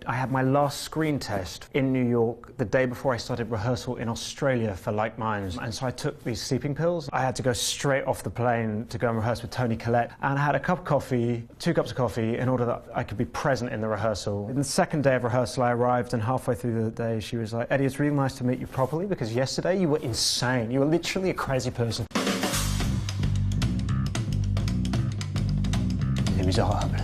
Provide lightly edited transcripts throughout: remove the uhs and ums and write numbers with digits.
I had my last screen test in New York the day before I started rehearsal in Australia for Like Minds. And so I took these sleeping pills. I had to go straight off the plane to go and rehearse with Toni Collette. And I had a cup of coffee, 2 cups of coffee, in order that I could be present in the rehearsal. In the second day of rehearsal, I arrived, and halfway through the day, she was like, Eddie, it's really nice to meet you properly, because yesterday you were insane. You were literally a crazy person. It was horrible.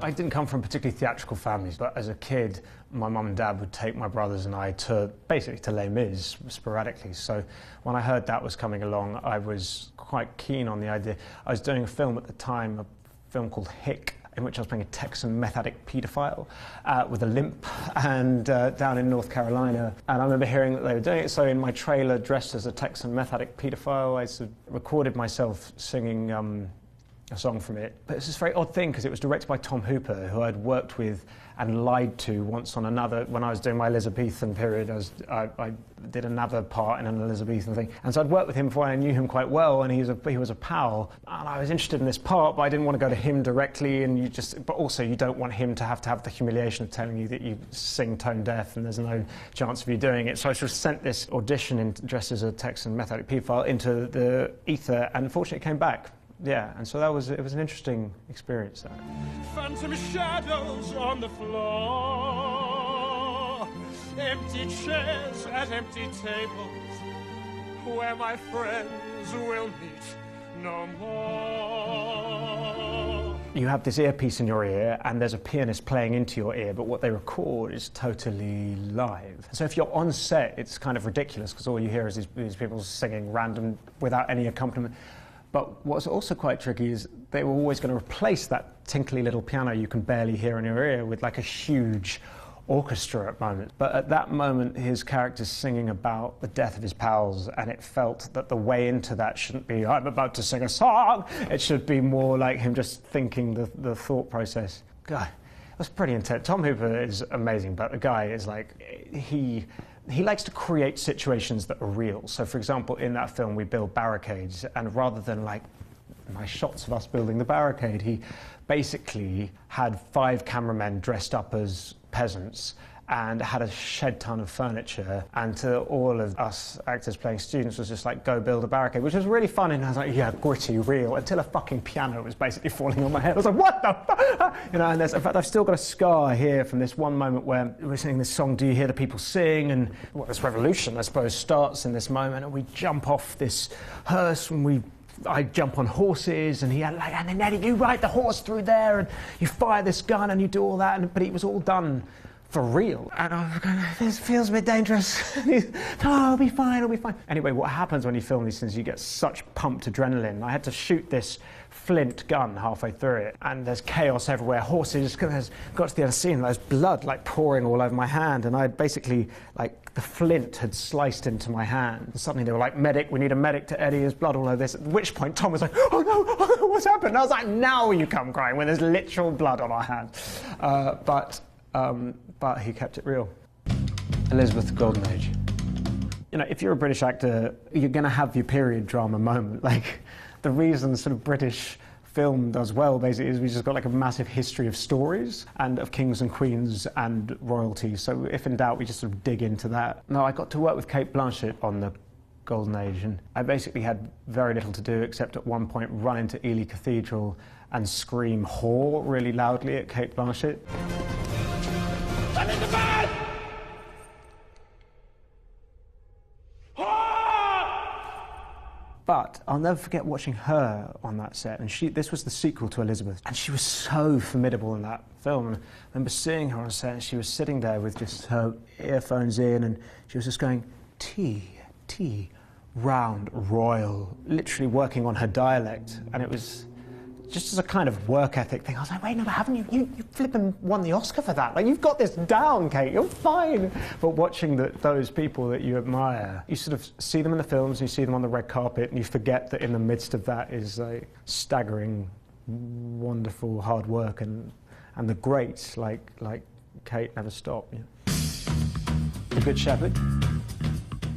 I didn't come from particularly theatrical families, but as a kid, my mum and dad would take my brothers and I to, basically to Les Mis, sporadically. So when I heard that was coming along, I was quite keen on the idea. I was doing a film at the time, a film called Hick, in which I was playing a Texan meth addict paedophile with a limp, and down in North Carolina. And I remember hearing that they were doing it, so in my trailer, dressed as a Texan meth addict paedophile, I sort of recorded myself singing a song from it. But it's this very odd thing, because it was directed by Tom Hooper, who I'd worked with and lied to once on another, when I was doing my Elizabethan period. I did another part in an Elizabethan thing. And so I'd worked with him before, and I knew him quite well, and he was a pal. And I was interested in this part, but I didn't want to go to him directly, and but also you don't want him to have the humiliation of telling you that you sing tone deaf and there's no chance of you doing it. So I sort of sent this audition dressed as a Texan meth addict paedophile into the ether, and unfortunately it came back. Yeah, and so it was an interesting experience. Phantom shadows on the floor, empty chairs at empty tables, where my friends will meet no more. You have this earpiece in your ear, and there's a pianist playing into your ear, but what they record is totally live. So if you're on set, it's kind of ridiculous, because all you hear is these people singing random without any accompaniment. But what's also quite tricky is they were always going to replace that tinkly little piano you can barely hear in your ear with like a huge orchestra at moments. But at that moment, his character's singing about the death of his pals, and it felt that the way into that shouldn't be, I'm about to sing a song. It should be more like him just thinking the thought process. God, it was pretty intense. Tom Hooper is amazing, but the guy is like, he likes to create situations that are real. So, for example, in that film, we build barricades, and rather than like nice shots of us building the barricade, he basically had 5 cameramen dressed up as peasants and had a shed ton of furniture, and to all of us actors playing students was just like, go build a barricade, which was really fun. And I was like, yeah, gritty, real, until a fucking piano was basically falling on my head. I was like, what the fuck? You know, and in fact, I've still got a scar here from this one moment where we're singing this song, Do You Hear the People Sing? And well, this revolution, I suppose, starts in this moment, and we jump off this hearse, and I jump on horses, and he had like, and then Eddie, you ride the horse through there, and you fire this gun, and you do all that, but it was all done for real. And I was going, this feels a bit dangerous. No, I'll be fine, I'll be fine. Anyway, what happens when you film these things, you get such pumped adrenaline. I had to shoot this flint gun halfway through it, and there's chaos everywhere. Horses, got to the other scene, there's blood like pouring all over my hand, and I basically, like, the flint had sliced into my hand. And suddenly they were like, medic, we need a medic to Eddie, there's blood all over this. At which point Tom was like, oh no, what's happened? And I was like, now you come crying, when there's literal blood on our hand. But he kept it real. Elizabeth, the Golden Age. You know, if you're a British actor, you're going to have your period drama moment. Like, the reason sort of British film does well, basically, is we just got like a massive history of stories and of kings and queens and royalty. So if in doubt, we just sort of dig into that. No, I got to work with Cate Blanchett on the Golden Age, and I basically had very little to do except at one point run into Ely Cathedral and scream whore really loudly at Cate Blanchett. I'm in the bed! But I'll never forget watching her on that set, and this was the sequel to Elizabeth, and she was so formidable in that film. And I remember seeing her on set, and she was sitting there with just her earphones in, and she was just going, tea, round, royal, literally working on her dialect, and it was just as a kind of work ethic thing. I was like, wait, no, but haven't you flipping won the Oscar for that? Like, you've got this down, Kate, you're fine. But watching those people that you admire, you sort of see them in the films, and you see them on the red carpet, and you forget that in the midst of that is like staggering, wonderful hard work, and the greats like Kate never stop. You know. The Good Shepherd.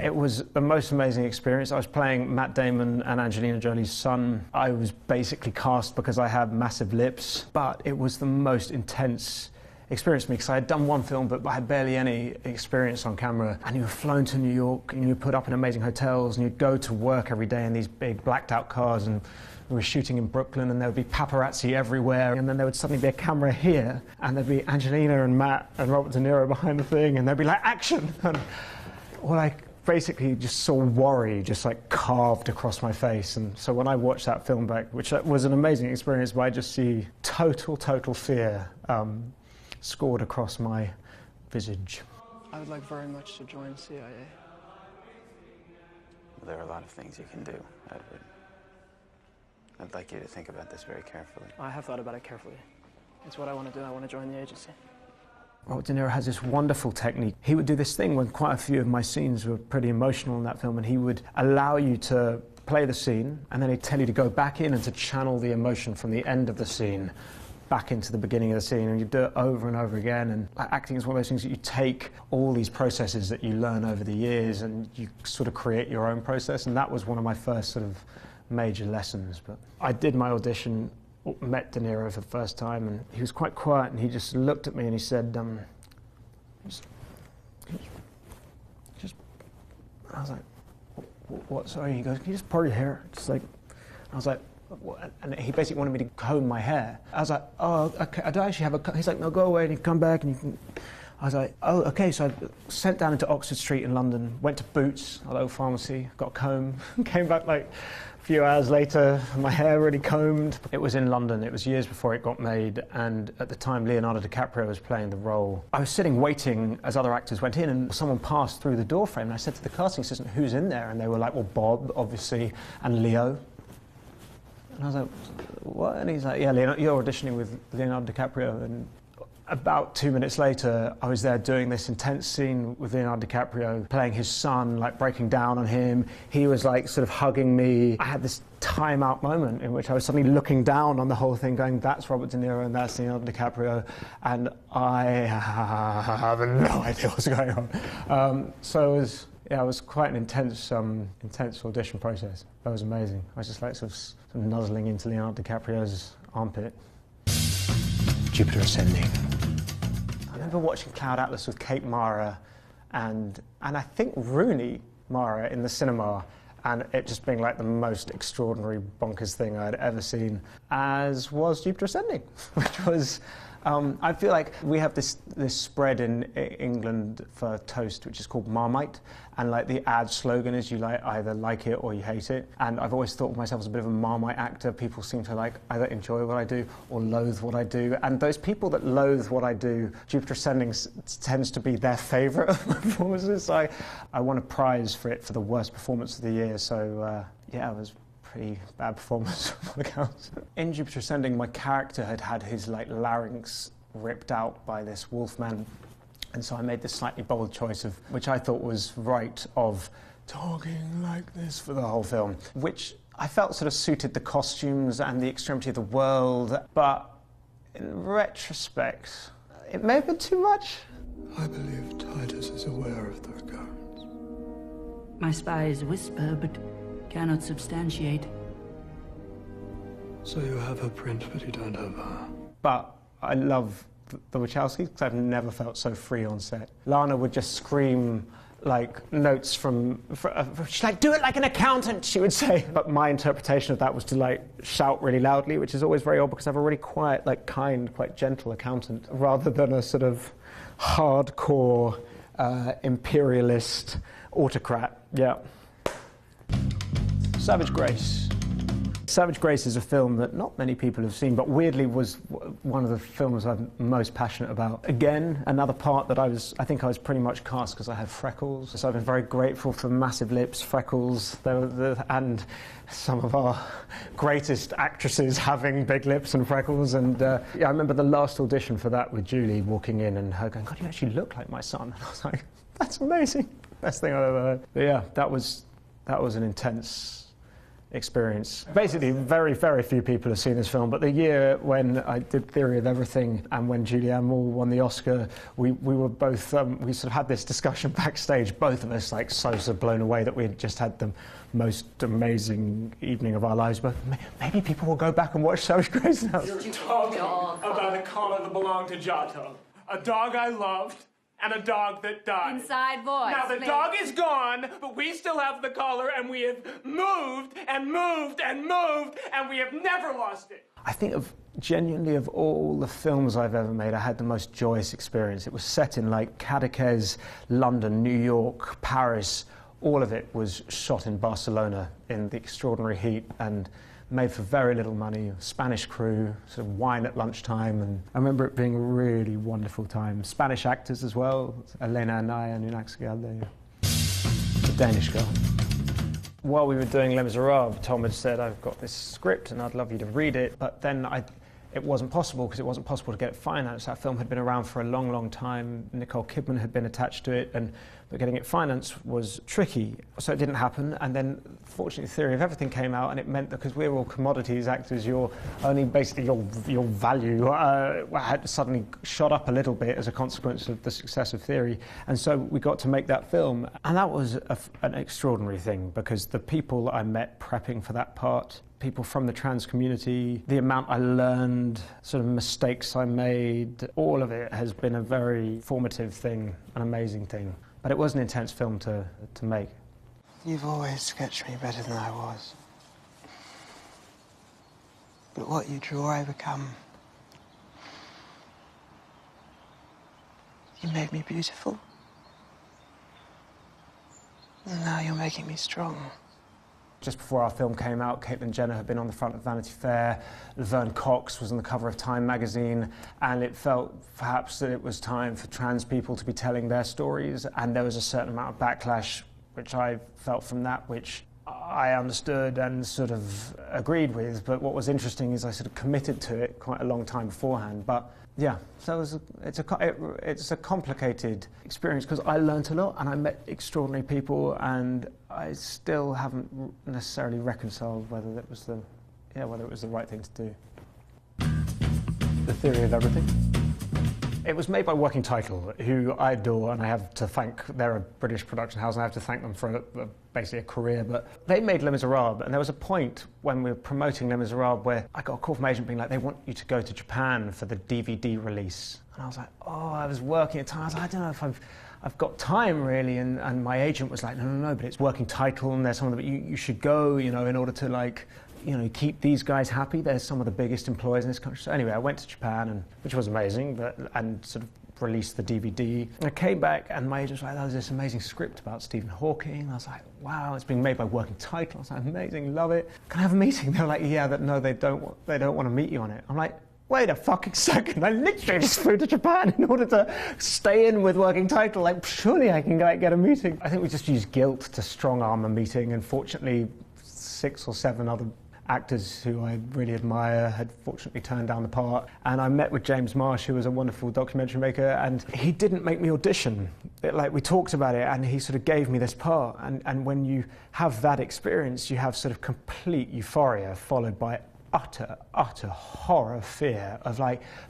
It was the most amazing experience. I was playing Matt Damon and Angelina Jolie's son. I was basically cast because I had massive lips, but it was the most intense experience for me because I had done one film but I had barely any experience on camera, and you were flown to New York and you were put up in amazing hotels and you'd go to work every day in these big blacked out cars, and we were shooting in Brooklyn and there would be paparazzi everywhere, and then there would suddenly be a camera here and there'd be Angelina and Matt and Robert De Niro behind the thing and they'd be like, action! And all I basically just saw worry just like carved across my face. And so when I watched that film back, which was an amazing experience, but I just see total fear scored across my visage. I would like very much to join CIA. Well, there are a lot of things you can do, Edward. I'd like you to think about this very carefully. I have thought about it carefully. It's what I want to do. I want to join the agency. Robert De Niro has this wonderful technique. He would do this thing when quite a few of my scenes were pretty emotional in that film, and he would allow you to play the scene, and then he'd tell you to go back in and to channel the emotion from the end of the scene back into the beginning of the scene, and you do it over and over again. And acting is one of those things that you take all these processes that you learn over the years and you sort of create your own process, and that was one of my first sort of major lessons. But I did my audition, met De Niro for the first time, and he was quite quiet, and he just looked at me and he said, I was like, what, sorry? He goes, can you just part your hair? Just like, I was like, what? And he basically wanted me to comb my hair. I was like, oh, okay, I don't actually have a, he's like, no, go away, and you come back, and you can, I was like, oh, okay, so I sent down into Oxford Street in London, went to Boots, a little pharmacy, got a comb, came back like a few hours later, my hair already combed. It was in London, it was years before it got made, and at the time Leonardo DiCaprio was playing the role. I was sitting waiting as other actors went in, and someone passed through the door frame, and I said to the casting assistant, who's in there? And they were like, well, Bob, obviously, and Leo. And I was like, what? And he's like, yeah, you're auditioning with Leonardo DiCaprio. And about 2 minutes later, I was there doing this intense scene with Leonardo DiCaprio, playing his son, like breaking down on him. He was like sort of hugging me. I had this time-out moment in which I was suddenly looking down on the whole thing, going, that's Robert De Niro and that's Leonardo DiCaprio, and I have no idea what's going on. So it was quite an intense audition process. That was amazing. I was just like sort of nuzzling into Leonardo DiCaprio's armpit. Jupiter Ascending. I remember watching Cloud Atlas with Kate Mara and I think Rooney Mara in the cinema, and it just being like the most extraordinary bonkers thing I'd ever seen, as was Jupiter Ascending, which was, I feel like we have this spread in England for toast which is called Marmite, and like the ad slogan is you either like it or you hate it, and I've always thought of myself as a bit of a Marmite actor. People seem to like either enjoy what I do or loathe what I do, and those people that loathe what I do, Jupiter Ascending tends to be their favourite of my performances. So I won a prize for it for the worst performance of the year, so yeah, it was pretty bad performance from all accounts. In Jupiter Ascending, my character had his like larynx ripped out by this wolfman, and so I made this slightly bold choice of, which I thought was right, of talking like this for the whole film, which I felt sort of suited the costumes and the extremity of the world, but in retrospect, it may have been too much. I believe Titus is aware of the occurrence. My spies whisper, but cannot substantiate. So you have her print, but you don't have her. But I love the Wachowskis because I've never felt so free on set. Lana would just scream like notes from she's like, do it like an accountant, she would say. But my interpretation of that was to like shout really loudly, which is always very odd because I have a really quiet, like kind, quite gentle accountant, rather than a sort of hardcore imperialist autocrat. Yeah. Savage Grace. Savage Grace is a film that not many people have seen, but weirdly was one of the films I'm most passionate about. Again, another part that I think I was pretty much cast because I had freckles. So I've been very grateful for massive lips, freckles, and some of our greatest actresses having big lips and freckles. And yeah, I remember the last audition for that with Julie walking in and her going, God, you actually look like my son. And I was like, that's amazing. Best thing I've ever heard. But yeah, that was an intense experience. Basically, very, very few people have seen this film, but the year when I did Theory of Everything and when Julianne Moore won the Oscar, we were both, we sort of had this discussion backstage, both of us like so sort of blown away that we had just had the most amazing evening of our lives. But maybe people will go back and watch Savage Grace now. You're talking about a collar that belonged to Giotto. a dog I loved, and a dog that died. Inside voice. Now the please. dog is gone, but we still have the collar, and we have moved and moved and moved, and we have never lost it. I think genuinely of all the films I've ever made, I had the most joyous experience. It was set in like Cadaqués, London, New York, Paris. All of it was shot in Barcelona in the extraordinary heat and made for very little money. Spanish crew, sort of wine at lunchtime, and I remember it being a really wonderful time. Spanish actors as well, Elena Anaya and Unax Galde, the Danish girl. While we were doing Les Miserables, Tom had said, I've got this script and I'd love you to read it, but then it wasn't possible because it wasn't possible to get it financed. That film had been around for a long, long time. Nicole Kidman had been attached to it, but getting it financed was tricky. So it didn't happen. And then, fortunately, Theory of Everything came out, and it meant that because we were all commodities actors, your value had suddenly shot up a little bit as a consequence of the success of Theory. And so we got to make that film. And that was an extraordinary thing, because the people that I met prepping for that part, people from the trans community, the amount I learned, sort of mistakes I made, all of it has been a very formative thing, an amazing thing. But it was an intense film to make. You've always sketched me better than I was. But what you draw, I become. You made me beautiful. And now you're making me strong. Just before our film came out, Caitlyn Jenner had been on the front of Vanity Fair, Laverne Cox was on the cover of Time magazine, and it felt perhaps that it was time for trans people to be telling their stories, and there was a certain amount of backlash which I felt from that, which I understood and sort of agreed with, but what was interesting is I sort of committed to it quite a long time beforehand. But yeah, so it's a complicated experience because I learnt a lot and I met extraordinary people, and I still haven't necessarily reconciled whether it was the right thing to do. The Theory of Everything. It was made by Working Title, who I adore, and I have to thank, they're a British production house, and I have to thank them for basically a career, but they made Les Miserables, and there was a point when we were promoting Les Miserables where I got a call from agent being like, they want you to go to Japan for the DVD release. And I was like, I was working at time, I was like, I don't know if I've got time really, and my agent was like, no, but it's Working Title, and there's someone that you should go, in order to keep these guys happy. They're some of the biggest employers in this country. So anyway, I went to Japan, which was amazing, and sort of released the DVD. And I came back, and my agent was like, there's this amazing script about Stephen Hawking. And I was like, wow, it's being made by Working Title. I was like, amazing, love it. Can I have a meeting? They were like, yeah, no, they don't want to meet you on it. I'm like, wait a fucking second, I literally just flew to Japan in order to stay in with Working Title. Like, surely I can get a meeting. I think we just used guilt to strong-arm a meeting, and fortunately 6 or 7 other actors who I really admire had fortunately turned down the part. And I met with James Marsh, who was a wonderful documentary maker, and he didn't make me audition. We talked about it, and he sort of gave me this part. And when you have that experience, you have sort of complete euphoria followed by utter horror, fear of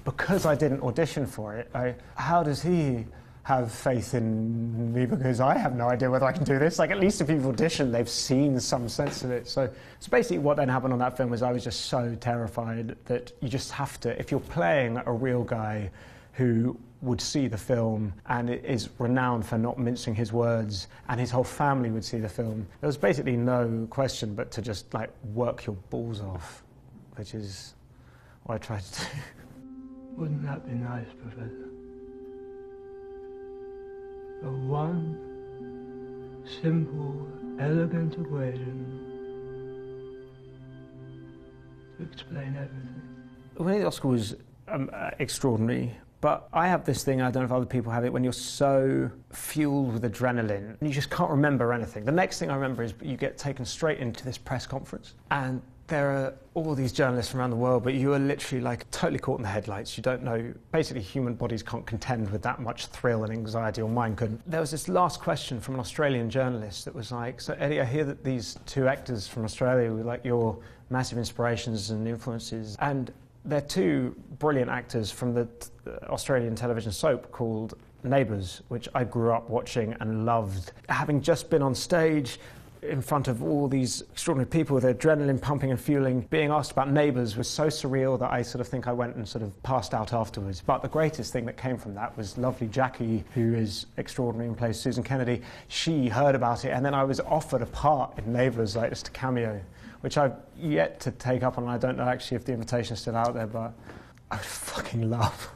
because I didn't audition for it, how does he have faith in me, because I have no idea whether I can do this. At least if you've auditioned, they've seen some sense of it. So basically what then happened on that film was I was just so terrified that you just have to, if you're playing a real guy who would see the film and is renowned for not mincing his words, and his whole family would see the film, there was basically no question but to just work your balls off, which is what I tried to do. Wouldn't that be nice, Professor? A one simple, elegant equation to explain everything. Winning the Oscar was extraordinary, but I have this thing, I don't know if other people have it, when you're so fueled with adrenaline, you just can't remember anything. The next thing I remember is you get taken straight into this press conference, and there are all these journalists from around the world, but you are literally totally caught in the headlights. You don't know, basically human bodies can't contend with that much thrill and anxiety, or mine couldn't. There was this last question from an Australian journalist that was so Eddie, I hear that these 2 actors from Australia were your massive inspirations and influences, and they're 2 brilliant actors from the Australian television soap called Neighbours, which I grew up watching and loved. Having just been on stage, in front of all these extraordinary people with adrenaline pumping and fueling. Being asked about Neighbours was so surreal that I sort of think I went and sort of passed out afterwards. But the greatest thing that came from that was lovely Jackie, who is extraordinary and plays Susan Kennedy. She heard about it, and then I was offered a part in Neighbours, like just a cameo, which I've yet to take up on. I don't know actually if the invitation's still out there, but I would fucking love.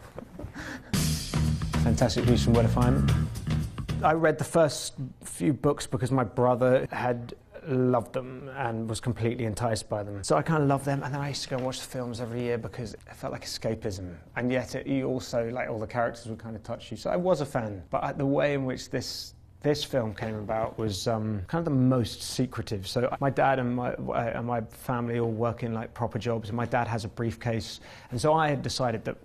Fantastic Beasts from Where to Find Them. I read the first few books because my brother had loved them and was completely enticed by them. So I kind of loved them, and then I used to go and watch the films every year because it felt like escapism. And yet you also, like, all the characters would kind of touch you. So I was a fan, but the way in which this film came about was kind of the most secretive. So my dad and my family all work in like proper jobs, and my dad has a briefcase, and so I had decided that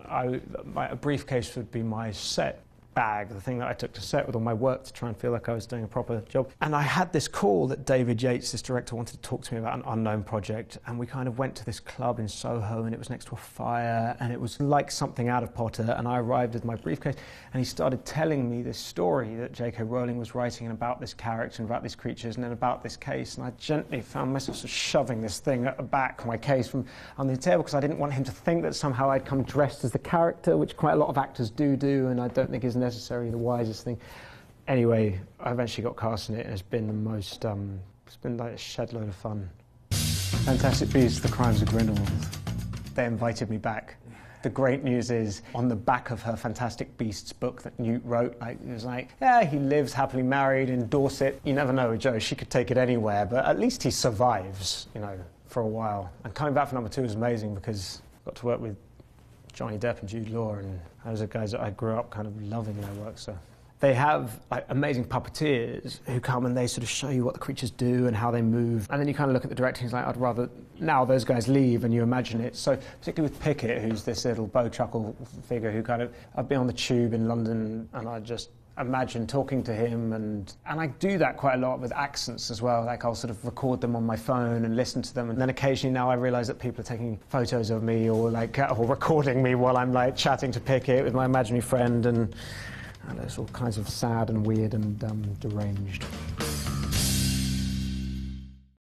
a briefcase would be my set bag, the thing that I took to set with all my work to try and feel like I was doing a proper job. And I had this call that David Yates, this director, wanted to talk to me about an unknown project, and we kind of went to this club in Soho, and it was next to a fire, and it was like something out of Potter, and I arrived with my briefcase, and he started telling me this story that J.K. Rowling was writing about this character and about these creatures and then about this case, and I gently found myself sort of shoving this thing at the back of my case from on the table because I didn't want him to think that somehow I'd come dressed as the character, which quite a lot of actors do, and I don't think is necessarily the wisest thing. Anyway, I eventually got cast in it, and it's been the most, it's been like a shed load of fun. Fantastic Beasts, The Crimes of Grindelwald. They invited me back. The great news is, on the back of her Fantastic Beasts book that Newt wrote, like, it was like, yeah, he lives happily married in Dorset. You never know with Jo, she could take it anywhere, but at least he survives, you know, for a while. And coming back for number 2 was amazing because I got to work with Johnny Depp and Jude Law, and those are guys that I grew up kind of loving their work. So they have like amazing puppeteers who come and they sort of show you what the creatures do and how they move, and then you kind of look at the directing, it's like, I'd rather now those guys leave and you imagine it. So particularly with Pickett, who's this little bow-chuckle figure who kind of, I've been on the tube in London and I just imagine talking to him, and I do that quite a lot with accents as well. Like, I'll sort of record them on my phone and listen to them, and then occasionally now I realise that people are taking photos of me or recording me while I'm like chatting to Pickett with my imaginary friend, and it's all kinds of sad and weird and deranged.